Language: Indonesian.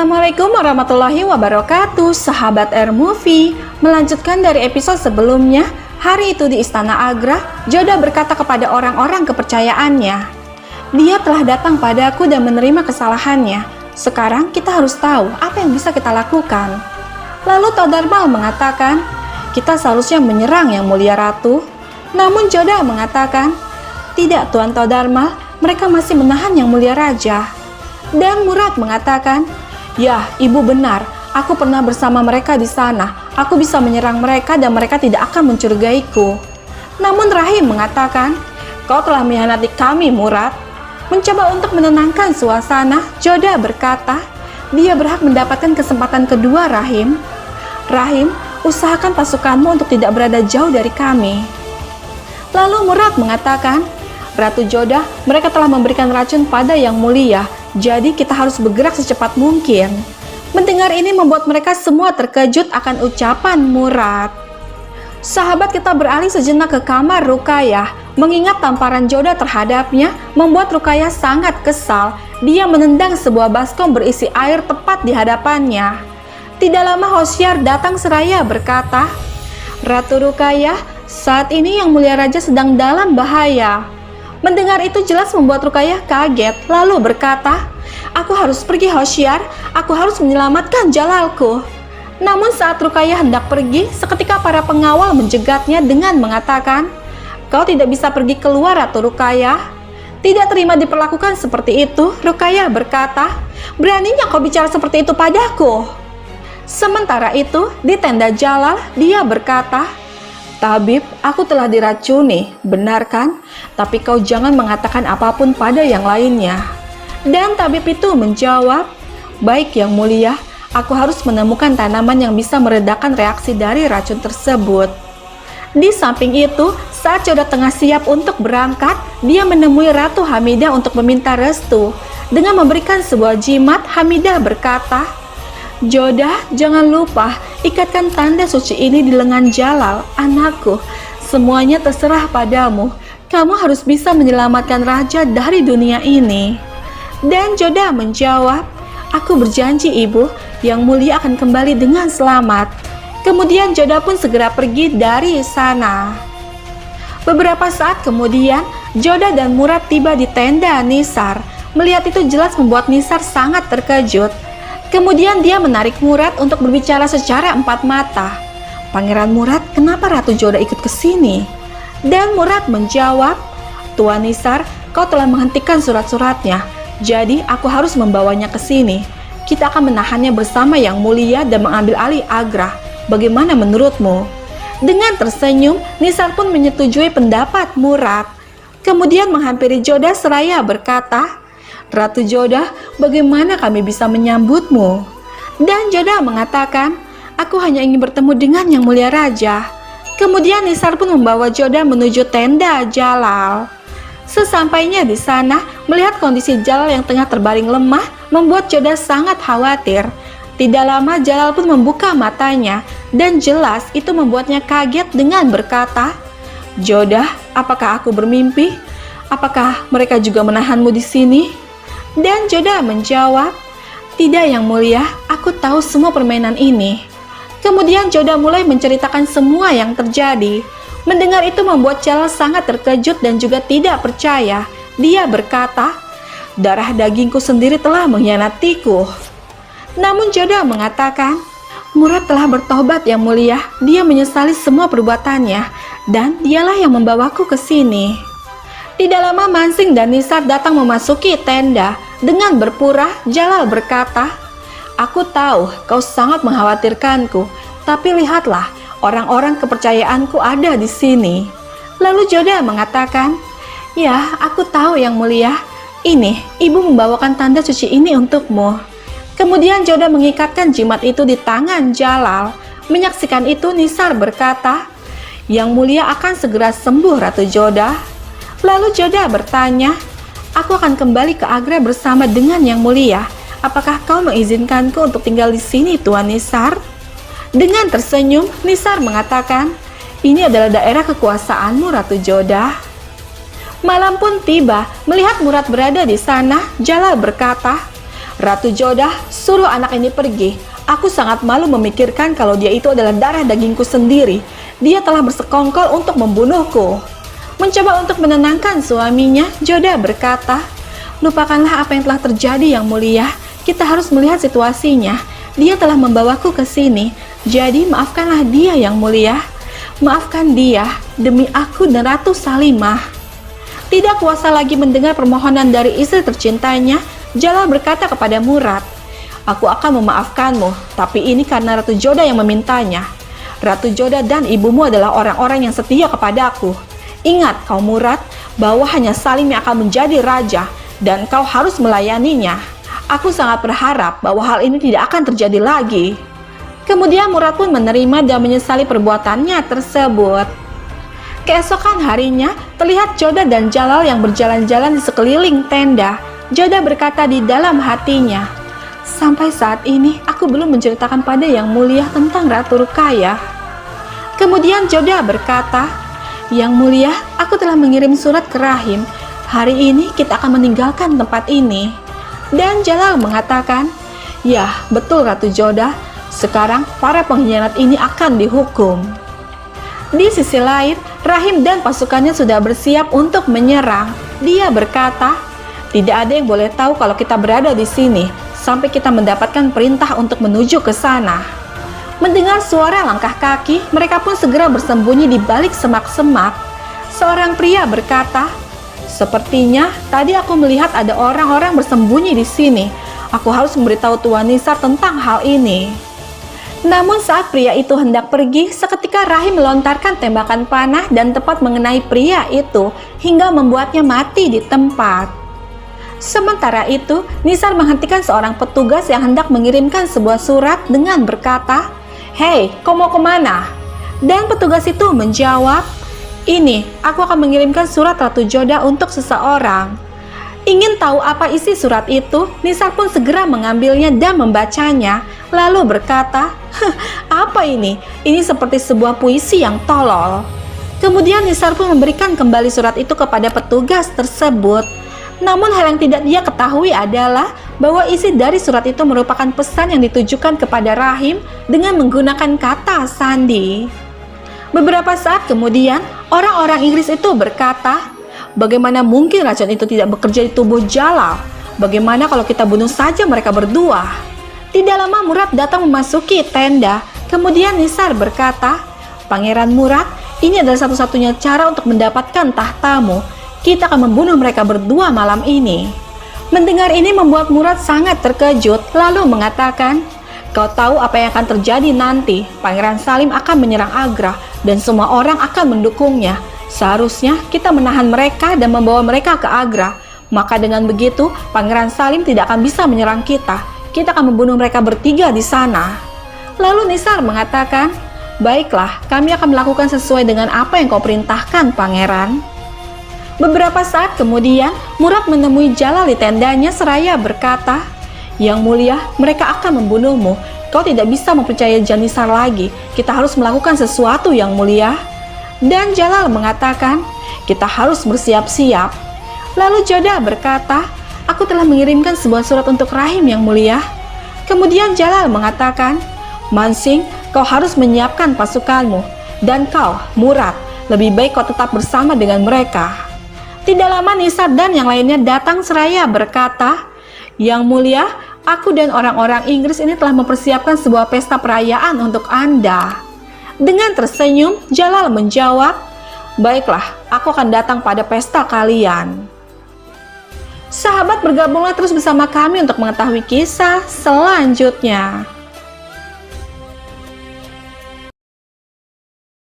Assalamualaikum warahmatullahi wabarakatuh, sahabat Air Movie. Melanjutkan dari episode sebelumnya, hari itu di Istana Agra, Joda berkata kepada orang-orang kepercayaannya, "Dia telah datang padaku dan menerima kesalahannya. Sekarang kita harus tahu apa yang bisa kita lakukan." Lalu Todarmal mengatakan, "Kita seharusnya menyerang Yang Mulia Ratu." Namun Joda mengatakan, "Tidak, Tuan Todarmal, mereka masih menahan Yang Mulia Raja." Dan Murad mengatakan, "Ya, ibu benar. Aku pernah bersama mereka di sana. Aku bisa menyerang mereka dan mereka tidak akan mencurigaiku." Namun Rahim mengatakan, "Kau telah mengkhianati kami, Murad." Mencoba untuk menenangkan suasana, Joda berkata, dia berhak mendapatkan kesempatan kedua, Rahim. "Rahim, usahakan pasukanmu untuk tidak berada jauh dari kami." Lalu Murad mengatakan, "Ratu Joda, mereka telah memberikan racun pada Yang Mulia. Jadi kita harus bergerak secepat mungkin." Mendengar ini membuat mereka semua terkejut akan ucapan Murad. Sahabat kita beralih sejenak ke kamar Ruqayyah. Mengingat tamparan Joda terhadapnya membuat Ruqayyah sangat kesal. Dia menendang sebuah baskom berisi air tepat di hadapannya. Tidak lama Hoshiyar datang seraya berkata, "Ratu Ruqayyah, saat ini Yang Mulia Raja sedang dalam bahaya." Mendengar itu jelas membuat Ruqayyah kaget, lalu berkata, "Aku harus pergi, Hoshiyar. Aku harus menyelamatkan Jalalku." Namun saat Ruqayyah hendak pergi, seketika para pengawal menjegatnya dengan mengatakan, "Kau tidak bisa pergi keluar, Ratu Ruqayyah." Tidak terima diperlakukan seperti itu, Ruqayyah berkata, "Beraninya kau bicara seperti itu padaku?" Sementara itu, di tenda Jalal, dia berkata, "Tabib, aku telah diracuni, benar kan? Tapi kau jangan mengatakan apapun pada yang lainnya." Dan tabib itu menjawab, "Baik Yang Mulia, aku harus menemukan tanaman yang bisa meredakan reaksi dari racun tersebut." Di samping itu, saat Joda tengah siap untuk berangkat, dia menemui Ratu Hamidah untuk meminta restu. Dengan memberikan sebuah jimat, Hamidah berkata, "Joda, jangan lupa, ikatkan tanda suci ini di lengan Jalal, anakku. Semuanya terserah padamu. Kamu harus bisa menyelamatkan raja dari dunia ini." Dan Joda menjawab, "Aku berjanji, Ibu, Yang Mulia akan kembali dengan selamat." Kemudian Joda pun segera pergi dari sana. Beberapa saat kemudian, Joda dan Murad tiba di tenda Nisar. Melihat itu jelas membuat Nisar sangat terkejut. Kemudian dia menarik Murad untuk berbicara secara empat mata. "Pangeran Murad, kenapa Ratu Joda ikut ke sini?" Dan Murad menjawab, "Tuan Nisar, kau telah menghentikan surat-suratnya. Jadi aku harus membawanya ke sini. Kita akan menahannya bersama Yang Mulia dan mengambil alih Agra. Bagaimana menurutmu?" Dengan tersenyum, Nisar pun menyetujui pendapat Murad. Kemudian menghampiri Joda seraya berkata, "Ratu Joda, bagaimana kami bisa menyambutmu?" Dan Joda mengatakan, "Aku hanya ingin bertemu dengan Yang Mulia Raja." Kemudian Nisar pun membawa Joda menuju tenda Jalal. Sesampainya di sana, melihat kondisi Jalal yang tengah terbaring lemah, membuat Joda sangat khawatir. Tidak lama Jalal pun membuka matanya, dan jelas itu membuatnya kaget dengan berkata, "Joda, apakah aku bermimpi? Apakah mereka juga menahanmu di sini?" Dan Joda menjawab, "Tidak Yang Mulia, aku tahu semua permainan ini." Kemudian Joda mulai menceritakan semua yang terjadi. Mendengar itu membuat Jalal sangat terkejut dan juga tidak percaya. Dia berkata, "Darah dagingku sendiri telah mengkhianatiku." Namun Joda mengatakan, "Murad telah bertobat Yang Mulia. Dia menyesali semua perbuatannya, dan dialah yang membawaku ke sini." Tidak lama Mansing dan Nisar datang memasuki tenda. Dengan berpura, Jalal berkata, "Aku tahu kau sangat mengkhawatirkanku, tapi lihatlah, orang-orang kepercayaanku ada di sini." Lalu Joda mengatakan, "Ya, aku tahu Yang Mulia. Ini, ibu membawakan tanda suci ini untukmu." Kemudian Joda mengikatkan jimat itu di tangan Jalal. Menyaksikan itu Nisar berkata, "Yang Mulia akan segera sembuh, Ratu Joda." Lalu Joda bertanya, "Aku akan kembali ke Agra bersama dengan Yang Mulia. Apakah kau mengizinkanku untuk tinggal di sini, Tuan Nisar?" Dengan tersenyum, Nisar mengatakan, "Ini adalah daerah kekuasaanmu, Ratu Joda." Malam pun tiba. Melihat Murad berada di sana, Jalal berkata, "Ratu Joda, Suruh anak ini pergi. Aku sangat malu memikirkan kalau dia itu adalah darah dagingku sendiri. Dia telah bersekongkol untuk membunuhku. Mencoba untuk menenangkan suaminya, Joda berkata, lupakanlah apa yang telah terjadi yang mulia. Kita harus melihat situasinya. Dia telah membawaku ke sini. Jadi maafkanlah dia yang mulia. Maafkan dia demi aku dan Ratu Salimah. Tidak kuasa lagi mendengar permohonan dari istri tercintanya, Jalal berkata kepada Murad, aku akan memaafkanmu, tapi ini karena Ratu Joda yang memintanya. Ratu Joda dan ibumu adalah orang-orang yang setia kepadaku. Ingat kau Murad, bahwa hanya Salim yang akan menjadi raja, dan kau harus melayaninya. Aku sangat berharap bahwa hal ini tidak akan terjadi lagi. Kemudian Murad pun menerima dan menyesali perbuatannya tersebut. Keesokan harinya, terlihat Joda dan Jalal yang berjalan-jalan di sekeliling tenda. Joda berkata di dalam hatinya, sampai saat ini aku belum menceritakan pada yang mulia tentang Ratu Ruqayyah. Kemudian Joda berkata, yang mulia, aku telah mengirim surat ke Rahim. Hari ini kita akan meninggalkan tempat ini. Dan Jalal mengatakan, ya betul Ratu Joda, sekarang para pengkhianat ini akan dihukum. Di sisi lain, Rahim dan pasukannya sudah bersiap untuk menyerang. Dia berkata, tidak ada yang boleh tahu kalau kita berada di sini sampai kita mendapatkan perintah untuk menuju ke sana. Mendengar suara langkah kaki, mereka pun segera bersembunyi di balik semak-semak. Seorang pria berkata, sepertinya tadi aku melihat ada orang-orang bersembunyi di sini. Aku harus memberitahu Tuan Nisar tentang hal ini. Namun saat pria itu hendak pergi, seketika Rahim melontarkan tembakan panah dan tepat mengenai pria itu hingga membuatnya mati di tempat. Sementara itu, Nisar menghentikan seorang petugas yang hendak mengirimkan sebuah surat dengan berkata, hei, kau mau kemana? Dan petugas itu menjawab, ini, aku akan mengirimkan surat Ratu Joda untuk seseorang. Ingin tahu apa isi surat itu, Nisar pun segera mengambilnya dan membacanya, lalu berkata, apa ini? Ini seperti sebuah puisi yang tolol. Kemudian Nisar pun memberikan kembali surat itu kepada petugas tersebut. Namun hal yang tidak dia ketahui adalah bahwa isi dari surat itu merupakan pesan yang ditujukan kepada Rahim dengan menggunakan kata sandi. Beberapa saat kemudian, orang-orang Inggris itu berkata, bagaimana mungkin racun itu tidak bekerja di tubuh Jalal? Bagaimana kalau kita bunuh saja mereka berdua? Tidak lama Murad datang memasuki tenda. Kemudian Nisar berkata, Pangeran Murad, ini adalah satu-satunya cara untuk mendapatkan tahtamu. Kita akan membunuh mereka berdua malam ini. Mendengar ini membuat Murad sangat terkejut, lalu mengatakan, kau tahu apa yang akan terjadi nanti. Pangeran Salim akan menyerang Agra dan semua orang akan mendukungnya. Seharusnya kita menahan mereka dan membawa mereka ke Agra. Maka dengan begitu, Pangeran Salim tidak akan bisa menyerang kita. Kita akan membunuh mereka bertiga di sana. Lalu Nisar mengatakan, baiklah, kami akan melakukan sesuai dengan apa yang kau perintahkan, Pangeran. Beberapa saat kemudian, Murad menemui Jalal di tendanya seraya berkata, yang mulia, mereka akan membunuhmu. Kau tidak bisa mempercayai Janisar lagi. Kita harus melakukan sesuatu yang mulia. Dan Jalal mengatakan, kita harus bersiap-siap. Lalu Joda berkata, aku telah mengirimkan sebuah surat untuk Rahim yang mulia. Kemudian Jalal mengatakan, Mansing, kau harus menyiapkan pasukanmu. Dan kau, Murad, lebih baik kau tetap bersama dengan mereka. Tidak lama Nisar dan yang lainnya datang seraya berkata, yang mulia, aku dan orang-orang Inggris ini telah mempersiapkan sebuah pesta perayaan untuk Anda. Dengan tersenyum, Jalal menjawab, baiklah, aku akan datang pada pesta kalian. Sahabat, bergabunglah terus bersama kami untuk mengetahui kisah selanjutnya.